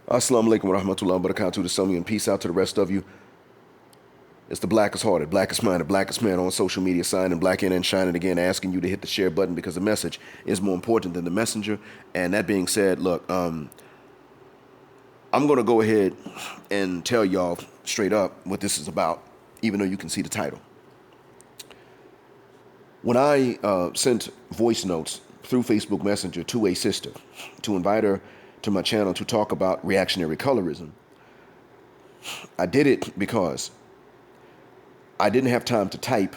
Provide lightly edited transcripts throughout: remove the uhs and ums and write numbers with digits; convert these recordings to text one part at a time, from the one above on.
Assalamu alaikum wa rahmatullahi wa barakatuh to some of you, and peace out to the rest of you. It's the blackest hearted, blackest minded, blackest man on social media, signing black in and shining again, asking you to hit the share button because the message is more important than the messenger. And that being said, look, I'm going to go ahead and tell y'all straight up what this is about, even though you can see the title. When I sent voice notes through Facebook Messenger to a sister to invite her to my channel to talk about reactionary colorism, I did it because I didn't have time to type,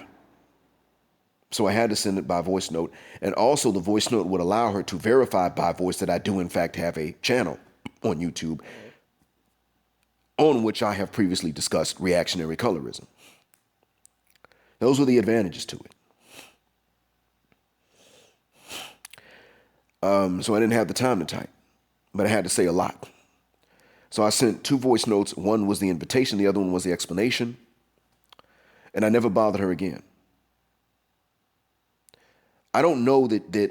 so I had to send it by voice note. And also the voice note would allow her to verify by voice that I do in fact have a channel on YouTube on which I have previously discussed reactionary colorism. Those were the advantages to it. So I didn't have the time to type, but I had to say a lot. So I sent two voice notes. One was the invitation, the other one was the explanation. And I never bothered her again. I don't know that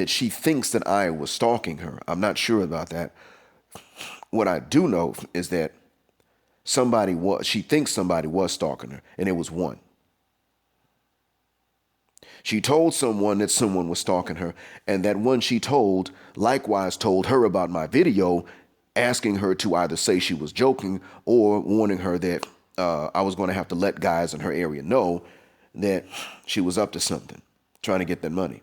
she thinks that I was stalking her. I'm not sure about that. What I do know is that she thinks somebody was stalking her, and it was one. She told someone that someone was stalking her, and that one she told likewise told her about my video, asking her to either say she was joking or warning her that I was going to have to let guys in her area know that she was up to something, trying to get that money.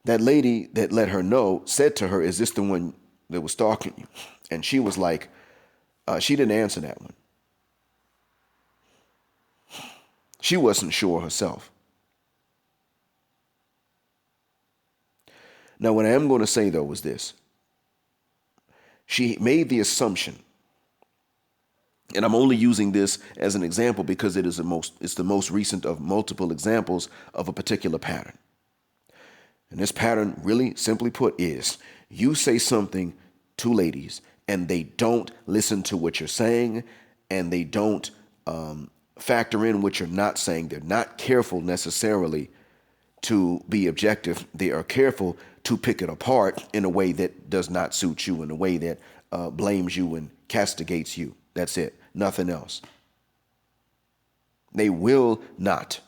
That lady that let her know said to her, "Is this the one that was stalking you?" And she was like, she didn't answer that one. She wasn't sure herself. Now, what I am going to say, though, is this. She made the assumption, and I'm only using this as an example because it's the most recent of multiple examples of a particular pattern. And this pattern, really simply put, is you say something to ladies and they don't listen to what you're saying, and they don't factor in what you're not saying. They're not careful necessarily to be objective. They are careful to pick it apart in a way that does not suit you, in a way that blames you and castigates you. That's it. Nothing else. They will not,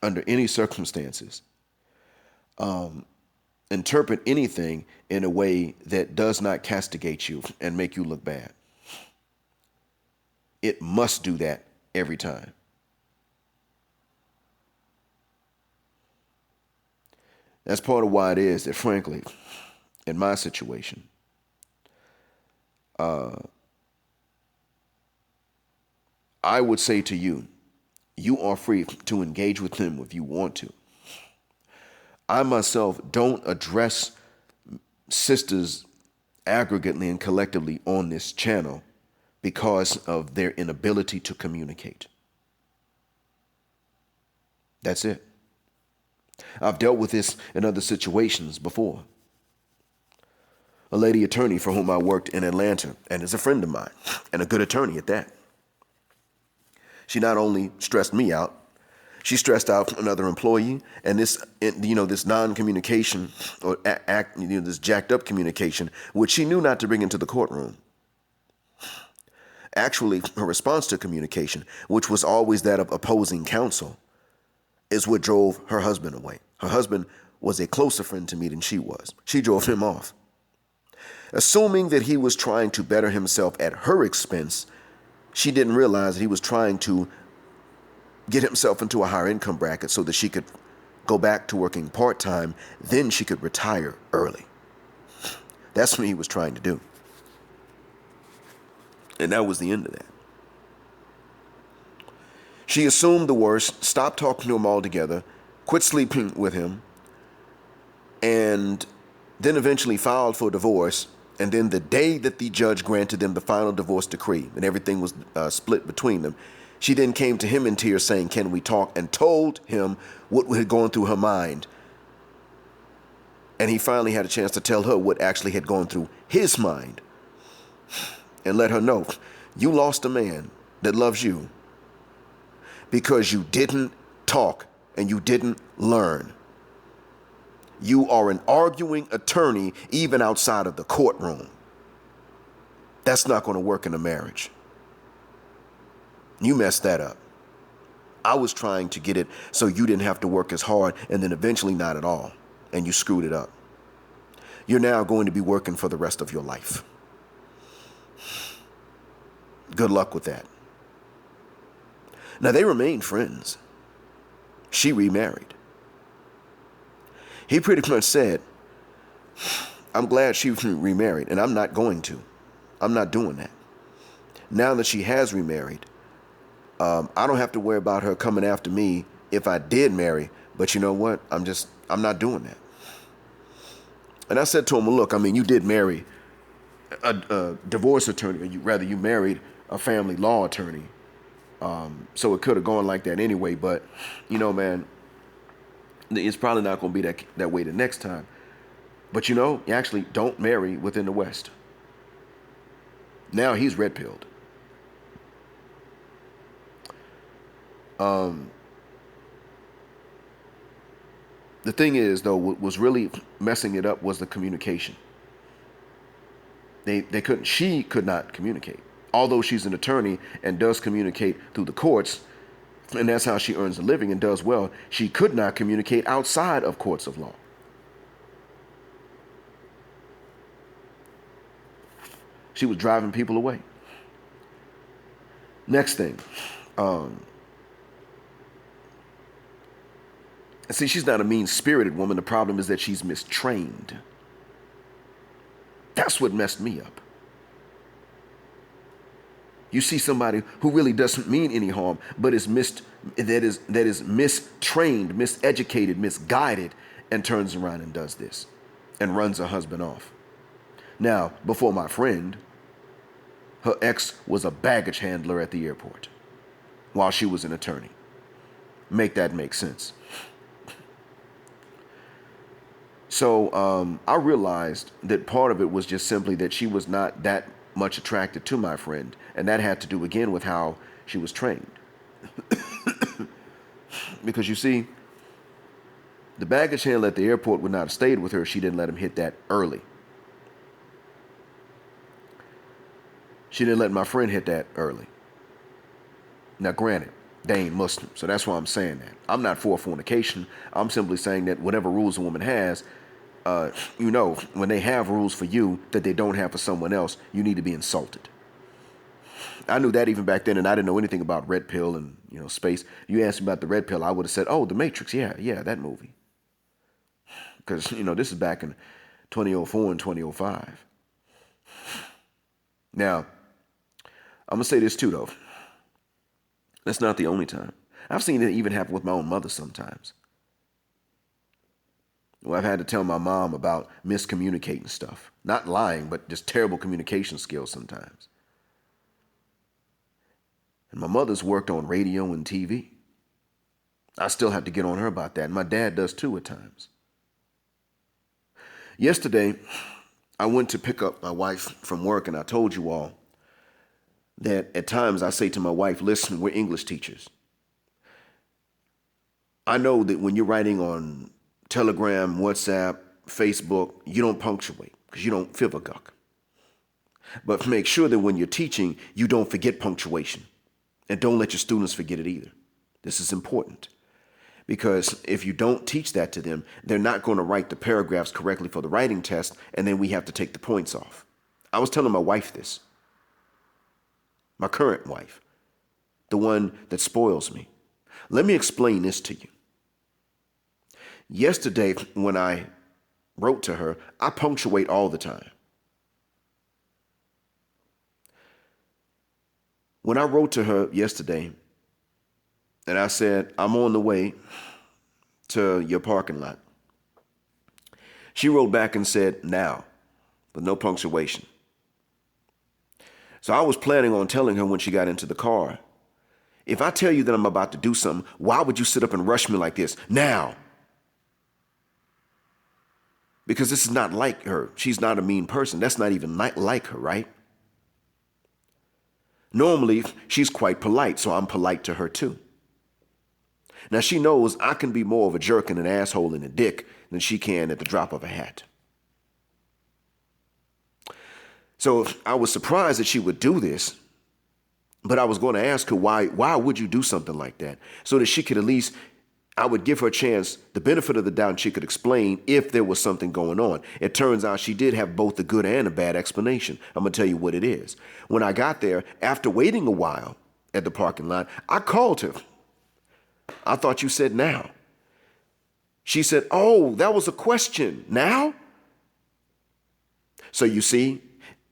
under any circumstances, interpret anything in a way that does not castigate you and make you look bad. It must do that every time. That's part of why it is that, frankly, in my situation, I would say to you, you are free to engage with them if you want to. I myself don't address sisters aggregately and collectively on this channel because of their inability to communicate. That's it. I've dealt with this in other situations before. A lady attorney for whom I worked in Atlanta, and is a friend of mine, and a good attorney at that. She not only stressed me out, she stressed out another employee, and this non-communication or this jacked up communication, which she knew not to bring into the courtroom. Actually, her response to communication, which was always that of opposing counsel, is what drove her husband away. Her husband was a closer friend to me than she was. She drove him off. Assuming that he was trying to better himself at her expense, she didn't realize that he was trying to get himself into a higher income bracket so that she could go back to working part-time, then she could retire early. That's what he was trying to do. And that was the end of that. She assumed the worst, stopped talking to him altogether, quit sleeping with him, and then eventually filed for divorce. And then the day that the judge granted them the final divorce decree and everything was split between them, she then came to him in tears saying, "Can we talk?" and told him what had gone through her mind. And he finally had a chance to tell her what actually had gone through his mind and let her know, you lost a man that loves you because you didn't talk and you didn't learn. You are an arguing attorney even outside of the courtroom. That's not going to work in a marriage. You messed that up. I was trying to get it so you didn't have to work as hard, and then eventually not at all, and you screwed it up. You're now going to be working for the rest of your life. Good luck with that. Now, they remained friends. She remarried. He pretty much said, I'm glad she remarried, and I'm not going to. I'm not doing that. Now that she has remarried, I don't have to worry about her coming after me if I did marry, but you know what? I'm not doing that. And I said to him, well, look, I mean, you did marry a divorce attorney, or you married a family law attorney. So it could have gone like that anyway, but you know, man, it's probably not going to be that way the next time. But you know, you actually don't marry within the West. Now he's red-pilled. The thing is, though, what was really messing it up was the communication. She could not communicate. Although she's an attorney and does communicate through the courts, and that's how she earns a living and does well, she could not communicate outside of courts of law. She was driving people away. Next thing. See, she's not a mean-spirited woman. The problem is that she's mistrained. That's what messed me up. You see somebody who really doesn't mean any harm, but is mistrained, miseducated, misguided, and turns around and does this and runs her husband off. Now, before my friend, her ex was a baggage handler at the airport while she was an attorney. Make that make sense. So I realized that part of it was just simply that she was not that much attracted to my friend, and that had to do again with how she was trained. Because you see, the baggage handler at the airport would not have stayed with her if she didn't let him hit that early. She didn't let my friend hit that early. Now, granted, they ain't Muslim, so that's why I'm saying that. I'm not for fornication. I'm simply saying that whatever rules a woman has, when they have rules for you that they don't have for someone else, you need to be insulted. I knew that even back then, and I didn't know anything about red pill and space. You asked me about the red pill, I would have said, oh, The Matrix, yeah, that movie. Because this is back in 2004 and 2005. Now, I'm gonna say this too, though. That's not the only time. I've seen it even happen with my own mother sometimes. Well, I've had to tell my mom about miscommunicating stuff. Not lying, but just terrible communication skills sometimes. And my mother's worked on radio and TV. I still have to get on her about that. And my dad does too at times. Yesterday, I went to pick up my wife from work, and I told you all that at times I say to my wife, listen, we're English teachers. I know that when you're writing on Telegram, WhatsApp, Facebook, you don't punctuate because you don't fibbaguk. But make sure that when you're teaching, you don't forget punctuation. And don't let your students forget it either. This is important. Because if you don't teach that to them, they're not going to write the paragraphs correctly for the writing test, and then we have to take the points off. I was telling my wife this. My current wife. The one that spoils me. Let me explain this to you. Yesterday, when I wrote to her, I punctuate all the time. When I wrote to her yesterday, and I said, I'm on the way to your parking lot, she wrote back and said, now, but no punctuation. So I was planning on telling her when she got into the car, if I tell you that I'm about to do something, why would you sit up and rush me like this? Now. Because this is not like her. She's not a mean person. That's not even like her, right? Normally, she's quite polite, so I'm polite to her too. Now she knows I can be more of a jerk and an asshole and a dick than she can at the drop of a hat. So I was surprised that she would do this, but I was going to ask her why would you do something like that? So that she could at least, I would give her a chance, the benefit of the doubt, and she could explain if there was something going on. It turns out she did have both a good and a bad explanation. I'm going to tell you what it is. When I got there, after waiting a while at the parking lot, I called her. I thought you said now. She said, oh, that was a question. Now? So you see,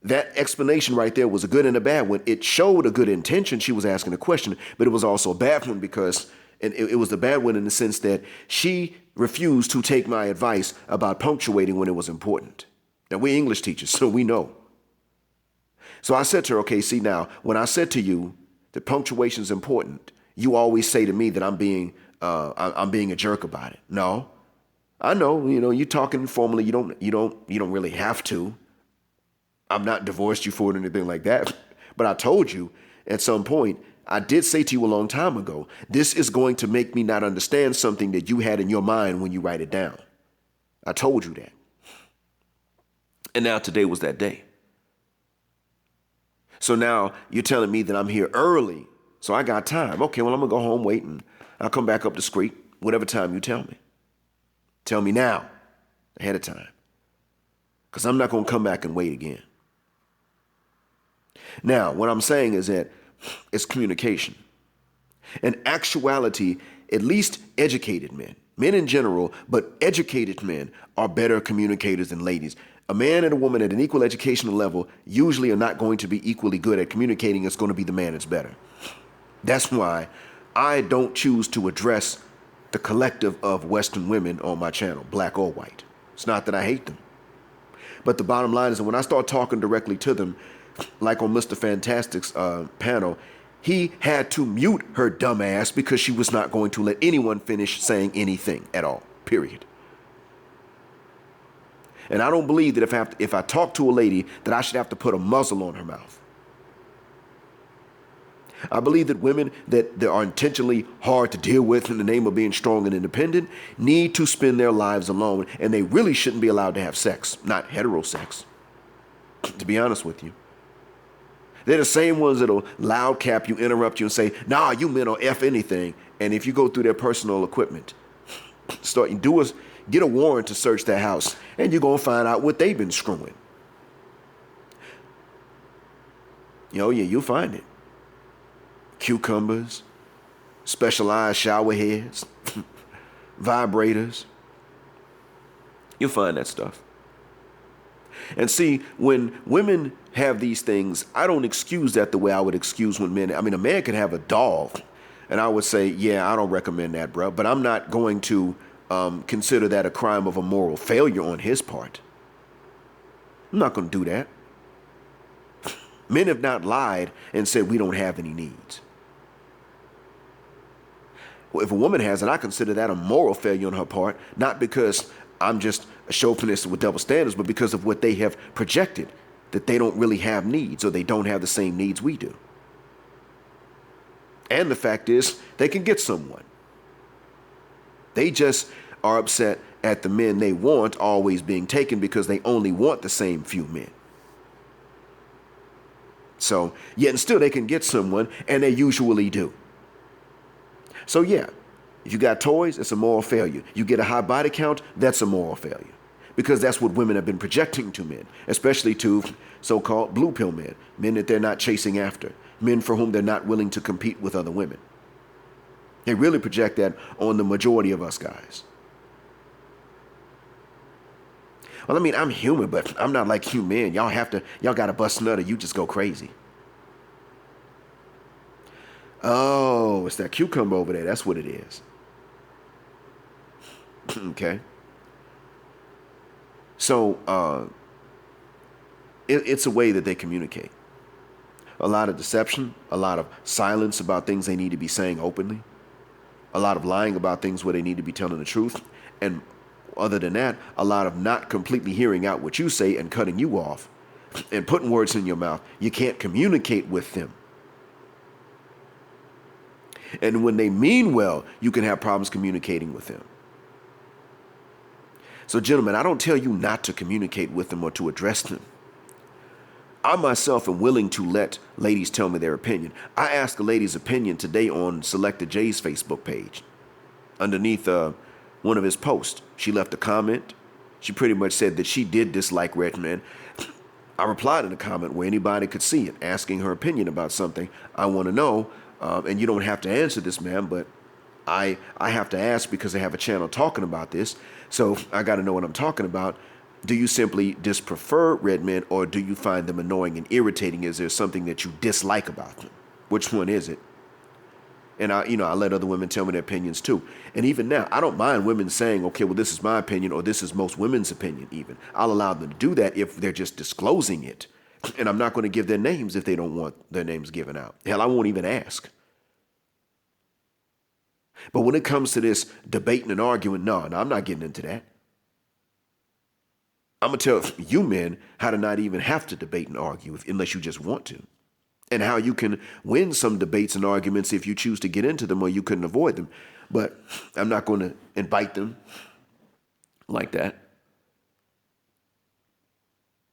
that explanation right there was a good and a bad one. It showed a good intention. She was asking a question, but it was also a bad one because, and it was the bad one in the sense that she refused to take my advice about punctuating when it was important. Now, we're English teachers, so we know. So I said to her, okay, see now, when I said to you that punctuation is important, you always say to me that I'm being a jerk about it. No, I know, you're talking informally. You don't really have to. I'm not divorced you for it or anything like that. But I told you at some point, I did say to you a long time ago, this is going to make me not understand something that you had in your mind when you write it down. I told you that. And now today was that day. So now you're telling me that I'm here early, so I got time. Okay, well, I'm going to go home, wait, and I'll come back up the street whatever time you tell me. Tell me now, ahead of time, because I'm not going to come back and wait again. Now, what I'm saying is that it's communication. In actuality, at least educated men in general, but educated men are better communicators than ladies. A man and a woman at an equal educational level usually are not going to be equally good at communicating. It's going to be the man that's better. That's why I don't choose to address the collective of Western women on my channel, black or white. It's not that I hate them. But the bottom line is that when I start talking directly to them, like on Mr. Fantastic's panel, he had to mute her dumb ass because she was not going to let anyone finish saying anything at all, period. And I don't believe that if I talk to a lady that I should have to put a muzzle on her mouth. I believe that women that are intentionally hard to deal with in the name of being strong and independent need to spend their lives alone, and they really shouldn't be allowed to have sex, not hetero sex, to be honest with you. They're the same ones that'll loud cap you, interrupt you, and say, nah, you men will F anything. And if you go through their personal equipment, get a warrant to search their house, and you're going to find out what they've been screwing. Yeah, you'll find it. Cucumbers, specialized shower heads, vibrators. You'll find that stuff. And see, when women have these things, I don't excuse that the way I would excuse when men. I mean, a man could have a doll, and I would say, yeah, I don't recommend that, bro. But I'm not going to consider that a crime of a moral failure on his part. I'm not going to do that. Men have not lied and said we don't have any needs. Well, if a woman has it, I consider that a moral failure on her part, not because I'm just a chauvinist with double standards, but because of what they have projected, that they don't really have needs or they don't have the same needs we do. And the fact is, they can get someone. They just are upset at the men they want always being taken because they only want the same few men. So, yet and still they can get someone, and they usually do. So yeah, if you got toys, it's a moral failure. You get a high body count, that's a moral failure. Because that's what women have been projecting to men, especially to so-called blue pill men, men that they're not chasing after, men for whom they're not willing to compete with other women. They really project that on the majority of us guys. Well, I mean, I'm human, but I'm not like you men. Y'all got to bust nut or you just go crazy. Oh, it's that cucumber over there. That's what it is. Okay. So, it's a way that they communicate. A lot of deception, a lot of silence about things they need to be saying openly, a lot of lying about things where they need to be telling the truth, and other than that, a lot of not completely hearing out what you say and cutting you off and putting words in your mouth. You can't communicate with them. And when they mean well, you can have problems communicating with them. So, gentlemen, I don't tell you not to communicate with them or to address them. I myself am willing to let ladies tell me their opinion. I asked a lady's opinion today on Selected J's Facebook page. Underneath one of his posts, she left a comment. She pretty much said that she did dislike Redman. I replied in a comment where anybody could see it, asking her opinion about something. I want to know, and you don't have to answer this, ma'am, but I have to ask because I have a channel talking about this, so I got to know what I'm talking about. Do you simply disprefer red men, or do you find them annoying and irritating? Is there something that you dislike about them? Which one is it? And I let other women tell me their opinions too. And even now, I don't mind women saying, okay, well, this is my opinion, or this is most women's opinion even. I'll allow them to do that if they're just disclosing it. And I'm not going to give their names if they don't want their names given out. Hell, I won't even ask. But when it comes to this debating and arguing, no, I'm not getting into that. I'm going to tell you men how to not even have to debate and argue unless you just want to. And how you can win some debates and arguments if you choose to get into them, or you couldn't avoid them. But I'm not going to invite them like that.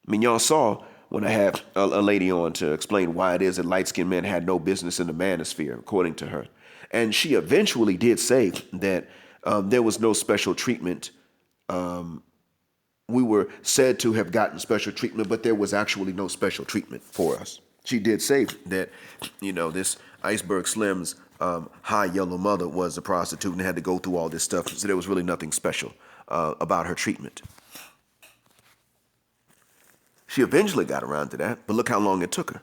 I mean, y'all saw when I had a lady on to explain why it is that light-skinned men had no business in the manosphere, according to her. And she eventually did say that there was no special treatment. We were said to have gotten special treatment, but there was actually no special treatment for us. She did say that, this Iceberg Slim's high yellow mother was a prostitute and had to go through all this stuff. So there was really nothing special about her treatment. She eventually got around to that, but look how long it took her.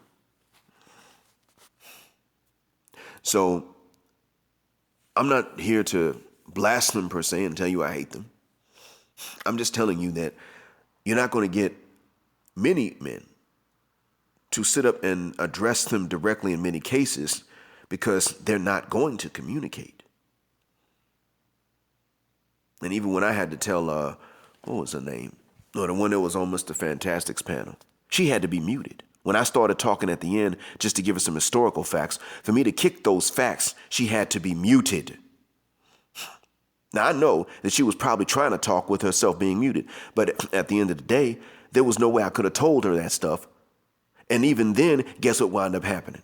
So I'm not here to blast them per se and tell you I hate them. I'm just telling you that you're not going to get many men to sit up and address them directly in many cases because they're not going to communicate. And even when I had to tell, what was her name? No, the one that was on Mr. Fantastic's panel, she had to be muted. When I started talking at the end, just to give her some historical facts, for me to kick those facts, she had to be muted. Now, I know that she was probably trying to talk with herself being muted, but at the end of the day, there was no way I could have told her that stuff. And even then, guess what wound up happening?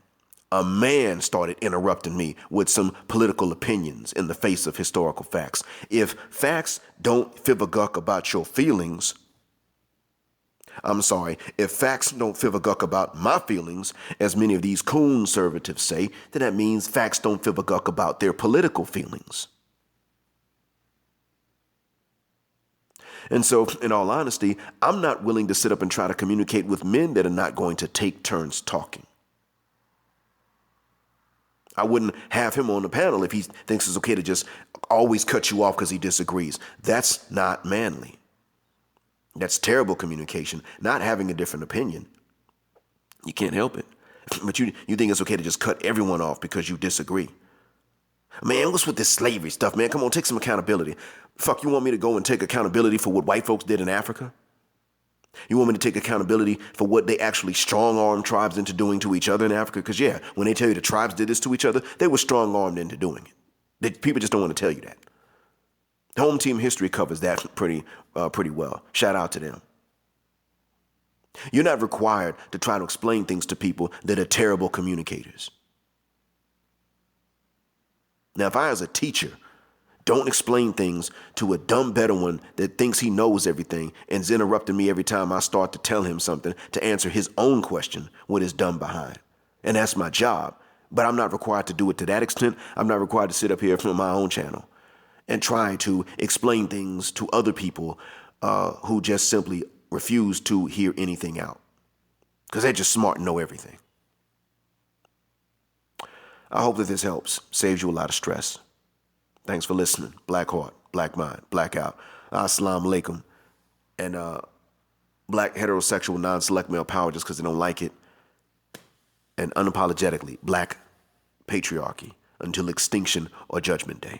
A man started interrupting me with some political opinions in the face of historical facts. If facts don't fiv-a-guck about your feelings, if facts don't fiv-a-guck about my feelings, as many of these conservatives say, then that means facts don't fiv-a-guck about their political feelings. And so, in all honesty, I'm not willing to sit up and try to communicate with men that are not going to take turns talking. I wouldn't have him on the panel if he thinks it's okay to just always cut you off because he disagrees. That's not manly. That's terrible communication, not having a different opinion. You can't help it. But you think it's okay to just cut everyone off because you disagree. Man, what's with this slavery stuff, man? Come on, take some accountability. Fuck, you want me to go and take accountability for what white folks did in Africa? You want me to take accountability for what they actually strong-armed tribes into doing to each other in Africa? Because, yeah, when they tell you the tribes did this to each other, they were strong-armed into doing it. People just don't want to tell you that. Home Team History covers that pretty well. Shout out to them. You're not required to try to explain things to people that are terrible communicators. Now, if I, as a teacher, don't explain things to a dumb Bedouin that thinks he knows everything and is interrupting me every time I start to tell him something to answer his own question with his dumb behind. And that's my job. But I'm not required to do it to that extent. I'm not required to sit up here from my own channel and try to explain things to other people who just simply refuse to hear anything out because they're just smart and know everything. I hope that this helps, saves you a lot of stress. Thanks for listening. Black Heart, Black Mind, Blackout. Assalamu alaikum. And black heterosexual non-select male power just because they don't like it. And unapologetically, black patriarchy until extinction or judgment day.